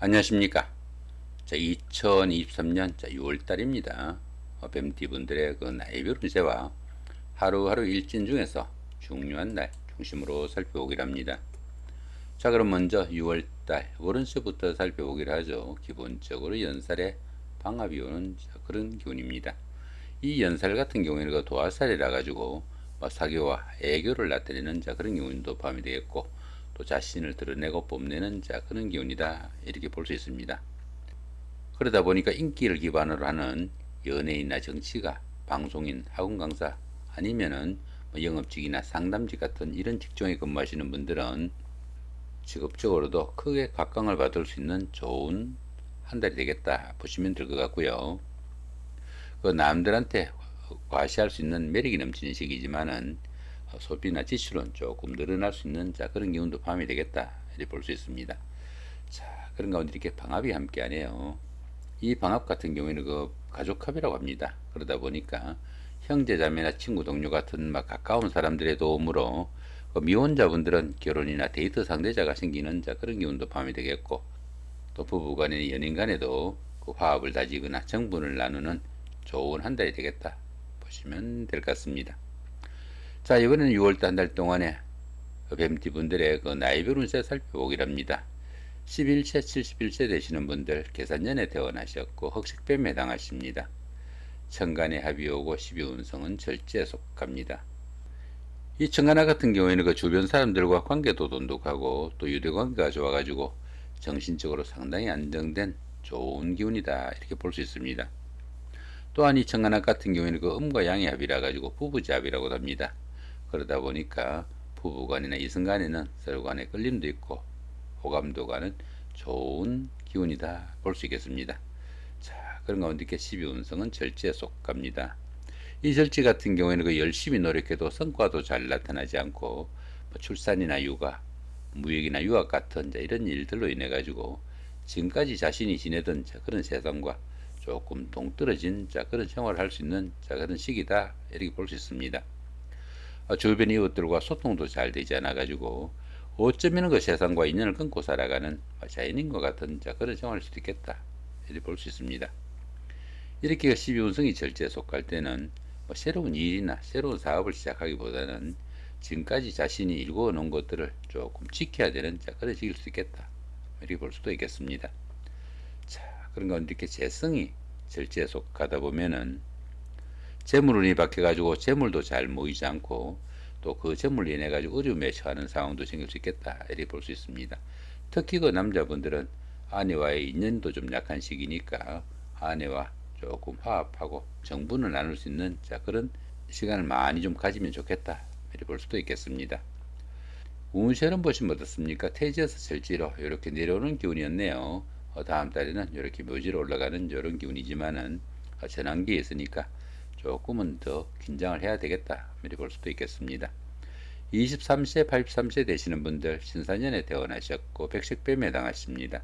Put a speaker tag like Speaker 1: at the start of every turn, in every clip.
Speaker 1: 안녕하십니까. 2023년 6월달입니다. 뱀띠분들의 그 나이별 운세와 하루하루 일진 중에서 중요한 날 중심으로 살펴보기를 합니다. 자, 그럼 먼저 6월달 월운세부터 살펴보기를 하죠. 기본적으로 연살에 방합이 오는 그런 기운입니다. 이 연살 같은 경우에는 그 도화살이라 가지고 사교와 애교를 나타내는 그런 기운도 포함이 되겠고, 또 자신을 드러내고 뽐내는 그런 기운이다, 이렇게 볼 수 있습니다. 그러다 보니까 인기를 기반으로 하는 연예인이나 정치가, 방송인, 학원 강사, 아니면은 영업직이나 상담직 같은 이런 직종에 근무하시는 분들은 직업적으로도 크게 각광을 받을 수 있는 좋은 한 달이 되겠다 보시면 될 것 같고요. 그 남들한테 과시할 수 있는 매력이 넘치는 시기지만은 소비나 지출은 조금 늘어날 수 있는 그런 기운도 포함이 되겠다, 이렇게 볼 수 있습니다. 자, 그런 가운데 이렇게 방합이 함께하네요. 이 방합 같은 경우에는 그 가족합이라고 합니다. 그러다 보니까 형제 자매나 친구 동료 같은 가까운 사람들의 도움으로 그 미혼자분들은 결혼이나 데이트 상대자가 생기는 그런 기운도 포함이 되겠고, 또 부부간의 연인 간에도 그 화합을 다지거나 정분을 나누는 좋은 한 달이 되겠다 보시면 될 것 같습니다. 자, 이번에는 6월달 한 달 동안에 뱀띠분들의 그 나이별 운세 살펴보기를 합니다. 11세, 71세 되시는 분들 계산년에 태어나셨고 흑색뱀에 해당하십니다. 천간에 합이 오고 12운성은 절제에 속합니다. 이 천간화 같은 경우에는 그 주변 사람들과 관계도 돈독하고 또 유대관계가 좋아가지고 정신적으로 상당히 안정된 좋은 기운이다, 이렇게 볼 수 있습니다. 또한 이 천간화 같은 경우에는 그 음과 양의 합이라 가지고 부부잡이라고도 합니다. 그러다 보니까 부부간이나 이성간에는 서로 간에 끌림도 있고 호감도 가는 좋은 기운이다 볼 수 있겠습니다. 자, 그런 가운데 이렇게 12운성은 절제에 속합니다. 이 절제 같은 경우에는 그 열심히 노력해도 성과도 잘 나타나지 않고 출산이나 육아, 무역이나 유학 같은 이런 일들로 인해 가지고 지금까지 자신이 지내던 그런 세상과 조금 동떨어진 그런 생활을 할 수 있는 그런 시기다, 이렇게 볼 수 있습니다. 주변 이웃들과 소통도 잘 되지 않아 가지고 어쩌면 그 세상과 인연을 끊고 살아가는 자연인과 같은 그런 생활일 수도 있겠다, 이렇게 볼 수 있습니다. 이렇게 12운성이 절제에 속할 때는 새로운 일이나 새로운 사업을 시작하기보다는 지금까지 자신이 일궈 놓은 것들을 조금 지켜야 되는 그런 시기일 수 있겠다, 이렇게 볼 수도 있겠습니다. 자, 그런 가운데 이렇게 재성이 절제에 속하다 보면은 재물운이 바뀌어가지고 재물도 잘 모이지 않고 또 그 재물로 인해 가지고 어려움에 처하는 상황도 생길 수 있겠다, 이렇게 볼 수 있습니다. 특히 그 남자분들은 아내와의 인연도 좀 약한 시기니까 아내와 조금 화합하고 정분을 나눌 수 있는 그런 시간을 많이 좀 가지면 좋겠다, 이렇게 볼 수도 있겠습니다. 운세는 보시면 어떻습니까? 태지에서 절지로 이렇게 내려오는 기운이었네요. 다음 달에는 이렇게 묘지로 올라가는 이런 기운이지만은 전환기에 있으니까 조금은 더 긴장을 해야 되겠다, 이렇게 볼 수도 있겠습니다. 23세, 83세 되시는 분들 신사년에 태어나셨고 백색뱀에 해당하십니다.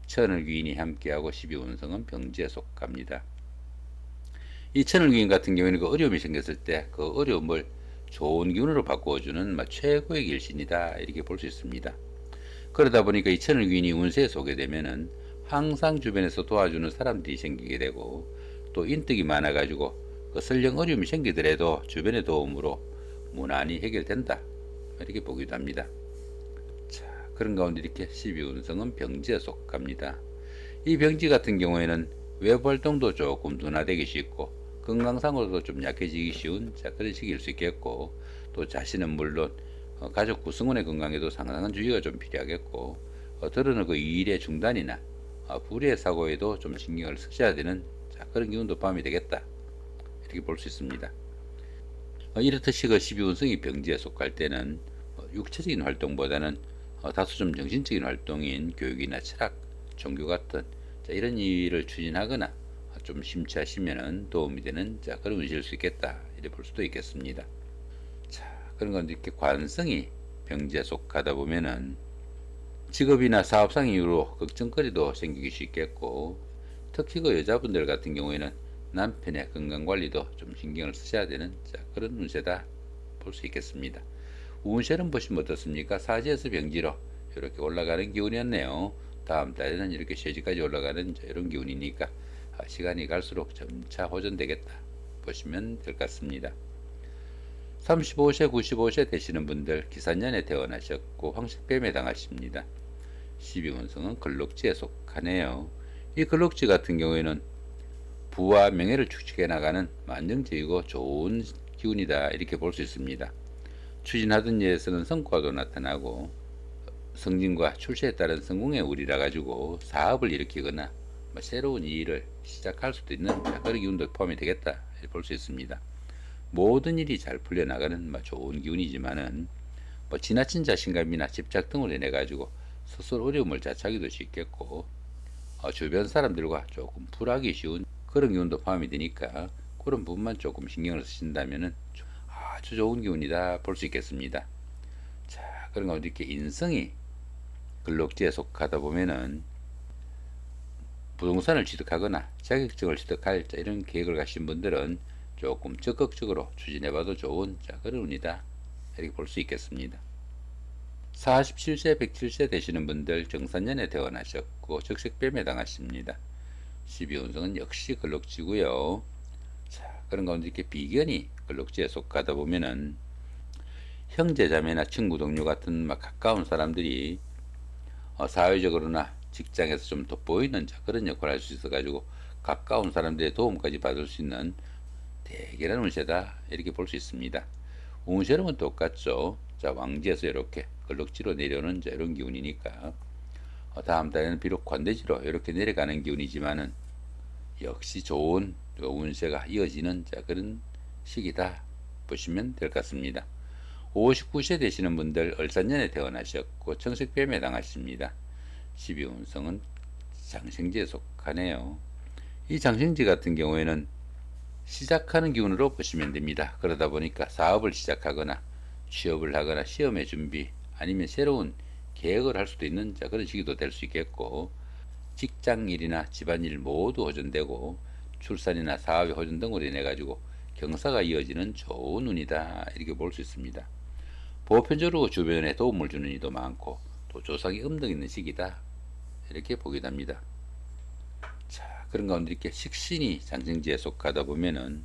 Speaker 1: 천을귀인이 함께하고 12운성은 병지에 속합니다. 이 천을귀인 같은 경우에는 그 어려움이 생겼을 때 그 어려움을 좋은 기운으로 바꾸어주는 최고의 길신이다, 이렇게 볼 수 있습니다. 그러다 보니까 이 천을귀인이 운세에 속게 되면은 항상 주변에서 도와주는 사람들이 생기게 되고, 또 인덕이 많아가지고 그 설령 어려움이 생기더라도 주변의 도움으로 무난히 해결된다, 이렇게 보기도 합니다. 자, 그런 가운데 이렇게 12운성은 병지에 속합니다. 이 병지 같은 경우에는 외부 활동도 조금 둔화되기 쉽고 건강상으로도 좀 약해지기 쉬운 그런 시기일 수 있겠고, 또 자신은 물론 가족 구성원의 건강에도 상당한 주의가 좀 필요하겠고, 들어는 그 일의 중단이나 불의 사고에도 좀 신경을 쓰셔야 되는 그런 기운도 포함이 되겠다, 이렇게 볼 수 있습니다. 이렇듯이 그 12운성이 병지에 속할 때는 육체적인 활동보다는 다소 좀 정신적인 활동인 교육이나 철학, 종교 같은 이런 일을 추진하거나 좀 심취하시면 도움이 되는 그런 운세일 수 있겠다, 이렇게 볼 수도 있겠습니다. 자, 그런 건데 이렇게 관성이 병지에 속하다 보면은 직업이나 사업상 이유로 걱정거리도 생기기 쉽겠고, 특히 그 여자분들 같은 경우에는 남편의 건강관리도 좀 신경을 쓰셔야 되는 그런 운세다 볼 수 있겠습니다. 운세는 보시면 어떻습니까? 사지에서 병지로 이렇게 올라가는 기운이었네요. 다음 달에는 이렇게 쇠지까지 올라가는 이런 기운이니까 시간이 갈수록 점차 호전되겠다 보시면 될 것 같습니다. 35세, 95세 되시는 분들 기산년에 태어나셨고 황색뱀에 당하십니다. 12운성은 걸럭지에 속하네요. 이 걸럭지 같은 경우에는 부와 명예를 축적해 나가는 안정적이고 좋은 기운이다 이렇게 볼 수 있습니다. 추진하던 일에서는 성과도 나타나고 승진과 출세에 따른 성공의 우리라 가지고 사업을 일으키거나 새로운 일을 시작할 수도 있는 그런 기운도 포함이 되겠다 볼 수 있습니다. 모든 일이 잘 풀려나가는 좋은 기운이지만은 지나친 자신감이나 집착 등으로 인해 가지고 스스로 어려움을 자초하기도 쉽겠고 주변 사람들과 조금 불하기 쉬운 그런 기운도 포함이 되니까 그런 부분만 조금 신경을 쓰신다면은 아주 좋은 기운이다 볼 수 있겠습니다. 자, 그런 가운데 이렇게 인성이 걸럭지에 속하다 보면은 부동산을 취득하거나 자격증을 취득할 이런 계획을 가신 분들은 조금 적극적으로 추진해봐도 좋은 그런 운이다 이렇게 볼 수 있겠습니다. 47세, 107세 되시는 분들 정산년에 태어나셨고 적색뱀에 당하십니다. 12운성은 역시 걸럭지고요. 자, 그런 가운데 이렇게 비견이 걸럭지에 속하다 보면은 형제자매나 친구 동료 같은 가까운 사람들이 사회적으로나 직장에서 좀 돋보이는 그런 역할을 할 수 있어 가지고 가까운 사람들의 도움까지 받을 수 있는 대견한 운세다 이렇게 볼 수 있습니다. 운세로는 똑같죠. 자, 왕지에서 이렇게 걸럭지로 내려오는 이런 기운이니까 다음 달에는 비록 관대지로 이렇게 내려가는 기운이지만은 역시 좋은 운세가 이어지는 그런 시기다 보시면 될 것 같습니다. 59세 되시는 분들 을사년에 태어나셨고 청색뱀에 당하십니다. 12운성은 장생지에 속하네요. 이 장생지 같은 경우에는 시작하는 기운으로 보시면 됩니다. 그러다 보니까 사업을 시작하거나 취업을 하거나 시험의 준비 아니면 새로운 계획을 할 수도 있는 그런 시기도 될 수 있겠고 직장일이나 집안일 모두 호전되고 출산이나 사업의 호전 등으로 인해 가지고 경사가 이어지는 좋은 운이다 이렇게 볼 수 있습니다. 보편적으로 주변에 도움을 주는 이도 많고 또 조상이 음덕 있는 시기다 이렇게 보기도 합니다. 자, 그런 가운데 이렇게 식신이 장생지에 속하다 보면은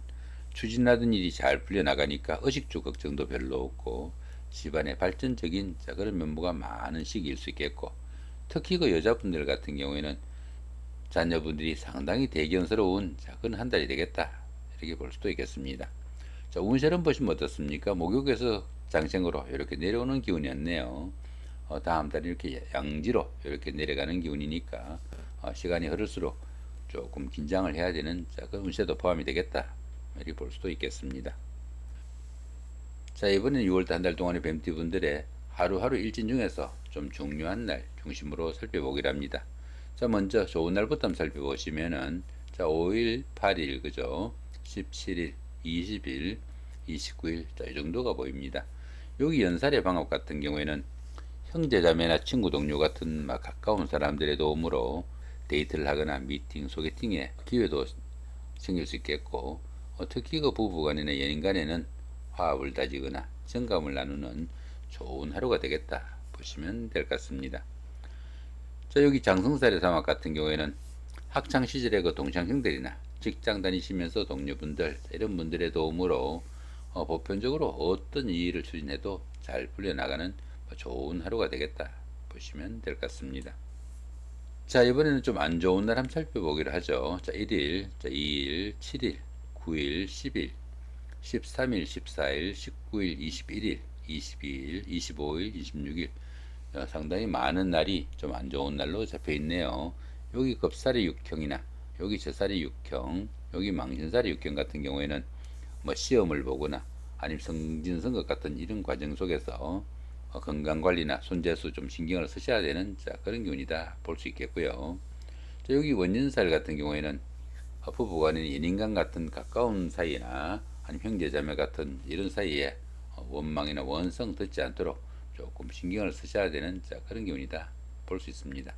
Speaker 1: 추진하던 일이 잘 풀려나가니까 의식주 걱정도 별로 없고 집안에 발전적인 그런 면모가 많은 시기일 수 있겠고 특히 그 여자분들 같은 경우에는 자녀분들이 상당히 대견스러운 그런 한 달이 되겠다 이렇게 볼 수도 있겠습니다. 자, 운세를 보시면 어떻습니까? 목욕에서 장생으로 이렇게 내려오는 기운이었네요. 다음 달에 이렇게 양지로 이렇게 내려가는 기운이니까 시간이 흐를수록 조금 긴장을 해야 되는 그런 운세도 포함이 되겠다 이렇게 볼 수도 있겠습니다. 자, 이번엔 6월달 한 달 동안의 뱀띠분들의 하루하루 일진 중에서 좀 중요한 날 중심으로 살펴보기로 합니다. 자, 먼저 좋은 날부터 한번 살펴보시면은 자, 5일, 8일, 그죠? 17일, 20일, 29일, 자, 이 정도가 보입니다. 여기 연살의 방업 같은 경우에는 형제자매나 친구 동료 같은 가까운 사람들의 도움으로 데이트를 하거나 미팅, 소개팅의 기회도 생길 수 있겠고 특히 그 부부간이나 연인간에는 화합을 다지거나 정감을 나누는 좋은 하루가 되겠다 보시면 될 것 같습니다. 자, 여기 장성살의 사막 같은 경우에는 학창시절의 그 동창생들이나 직장 다니시면서 동료분들 이런 분들의 도움으로 보편적으로 어떤 일을 추진해도 잘 풀려나가는 좋은 하루가 되겠다 보시면 될 것 같습니다. 자, 이번에는 좀 안 좋은 날 한번 살펴보기로 하죠. 자, 1일, 자, 2일, 7일, 9일, 10일, 13일, 14일, 19일, 21일, 22일, 25일, 26일 상당히 많은 날이 좀 안 좋은 날로 잡혀 있네요. 여기 겁살이 6형이나 여기 제살이 6형, 여기 망신살이 6형 같은 경우에는 시험을 보거나 아니면 성진선거 같은 이런 과정 속에서 건강관리나 손재수 좀 신경을 쓰셔야 되는 그런 기운이다 볼 수 있겠고요. 자, 여기 원진살 같은 경우에는 부부간의 연인간 같은 가까운 사이나 아니면 형제자매 같은 이런 사이에 원망이나 원성 듣지 않도록 조금 신경을 쓰셔야 되는 그런 기운이다 볼 수 있습니다.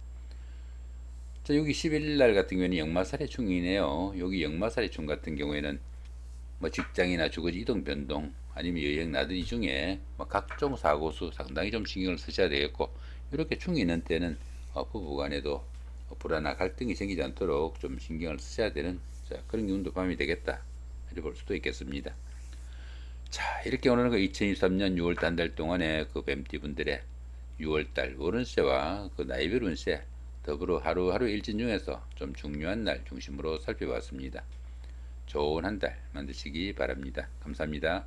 Speaker 1: 자, 여기 11일 같은 경우에는 역마살의 충이네요. 여기 역마살의 충 같은 경우에는 직장이나 주거지 이동 변동 아니면 여행 나들이 중에 각종 사고수 상당히 좀 신경을 쓰셔야 되겠고 이렇게 충이 있는 때는 부부 간에도 불화나 갈등이 생기지 않도록 좀 신경을 쓰셔야 되는 그런 기운도 밤이 되겠다 이렇게 볼 수도 있겠습니다. 자, 이렇게 오늘은 그 2023년 6월달 한 달 동안의 그 뱀띠분들의 6월달 월운세와 그 나이별 운세 더불어 하루하루 일진 중에서 좀 중요한 날 중심으로 살펴봤습니다. 좋은 한 달 만드시기 바랍니다. 감사합니다.